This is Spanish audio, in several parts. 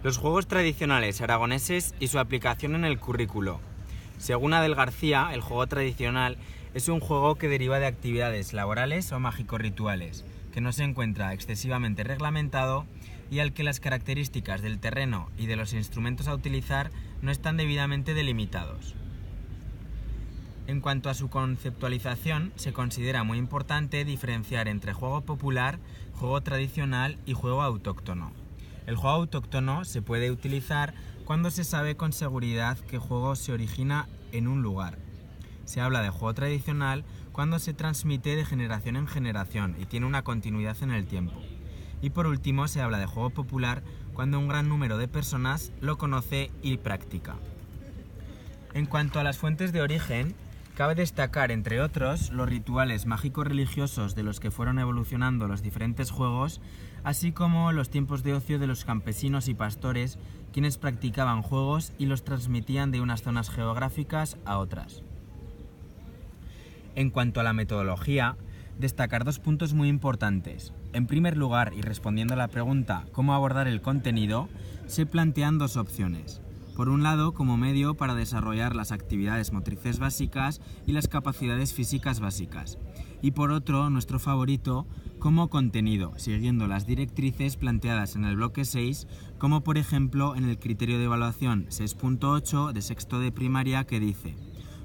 Los juegos tradicionales aragoneses y su aplicación en el currículo. Según Adel García, el juego tradicional es un juego que deriva de actividades laborales o mágico-rituales, que no se encuentra excesivamente reglamentado y al que las características del terreno y de los instrumentos a utilizar no están debidamente delimitados. En cuanto a su conceptualización, se considera muy importante diferenciar entre juego popular, juego tradicional y juego autóctono. El juego autóctono se puede utilizar cuando se sabe con seguridad que el juego se origina en un lugar. Se habla de juego tradicional cuando se transmite de generación en generación y tiene una continuidad en el tiempo. Y por último, se habla de juego popular cuando un gran número de personas lo conoce y practica. En cuanto a las fuentes de origen, cabe destacar, entre otros, los rituales mágico-religiosos de los que fueron evolucionando los diferentes juegos, así como los tiempos de ocio de los campesinos y pastores, quienes practicaban juegos y los transmitían de unas zonas geográficas a otras. En cuanto a la metodología, destacar dos puntos muy importantes. En primer lugar, y respondiendo a la pregunta ¿cómo abordar el contenido?, se plantean dos opciones. Por un lado, como medio para desarrollar las actividades motrices básicas y las capacidades físicas básicas. Y por otro, nuestro favorito, como contenido, siguiendo las directrices planteadas en el bloque 6, como por ejemplo en el criterio de evaluación 6.8 de sexto de primaria, que dice: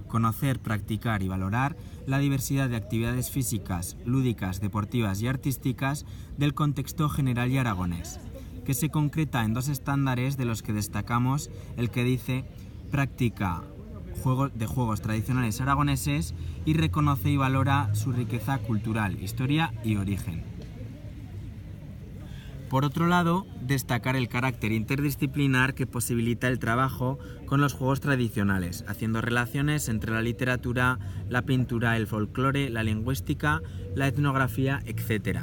conocer, practicar y valorar la diversidad de actividades físicas, lúdicas, deportivas y artísticas del contexto general y aragonés, que se concreta en dos estándares de los que destacamos el que dice práctica de juegos tradicionales aragoneses y reconoce y valora su riqueza cultural, historia y origen. Por otro lado, destacar el carácter interdisciplinar que posibilita el trabajo con los juegos tradicionales, haciendo relaciones entre la literatura, la pintura, el folclore, la lingüística, la etnografía, etc.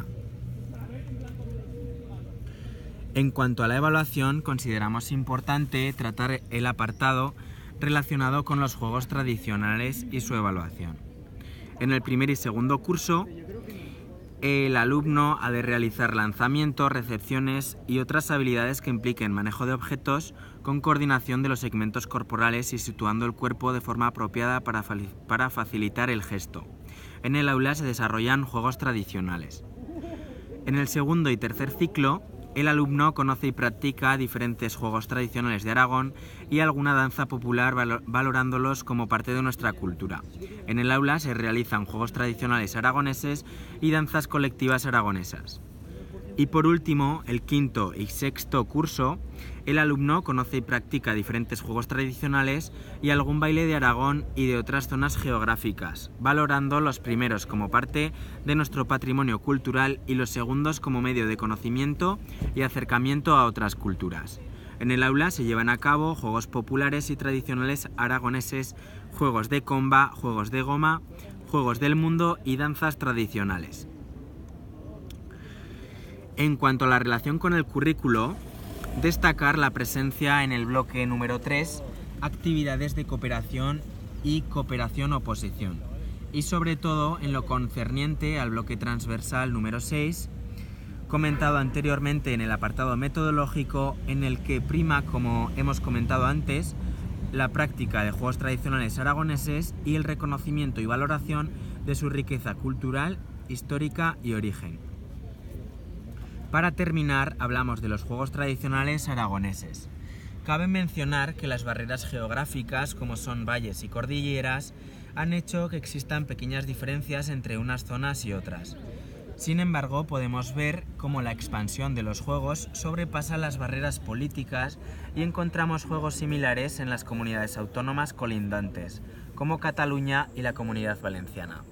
En cuanto a la evaluación, consideramos importante tratar el apartado relacionado con los juegos tradicionales y su evaluación. En el primer y segundo curso, el alumno ha de realizar lanzamientos, recepciones y otras habilidades que impliquen manejo de objetos con coordinación de los segmentos corporales y situando el cuerpo de forma apropiada para facilitar el gesto. En el aula se desarrollan juegos tradicionales. En el segundo y tercer ciclo, el alumno conoce y practica diferentes juegos tradicionales de Aragón y alguna danza popular valorándolos como parte de nuestra cultura. En el aula se realizan juegos tradicionales aragoneses y danzas colectivas aragonesas. Y por último, el quinto y sexto curso, el alumno conoce y practica diferentes juegos tradicionales y algún baile de Aragón y de otras zonas geográficas, valorando los primeros como parte de nuestro patrimonio cultural y los segundos como medio de conocimiento y acercamiento a otras culturas. En el aula se llevan a cabo juegos populares y tradicionales aragoneses, juegos de comba, juegos de goma, juegos del mundo y danzas tradicionales. En cuanto a la relación con el currículo, destacar la presencia en el bloque número 3, actividades de cooperación y cooperación-oposición, y sobre todo en lo concerniente al bloque transversal número 6, comentado anteriormente en el apartado metodológico, en el que prima, como hemos comentado antes, la práctica de juegos tradicionales aragoneses y el reconocimiento y valoración de su riqueza cultural, histórica y origen. Para terminar, hablamos de los juegos tradicionales aragoneses. Cabe mencionar que las barreras geográficas, como son valles y cordilleras, han hecho que existan pequeñas diferencias entre unas zonas y otras. Sin embargo, podemos ver cómo la expansión de los juegos sobrepasa las barreras políticas y encontramos juegos similares en las comunidades autónomas colindantes, como Cataluña y la Comunidad Valenciana.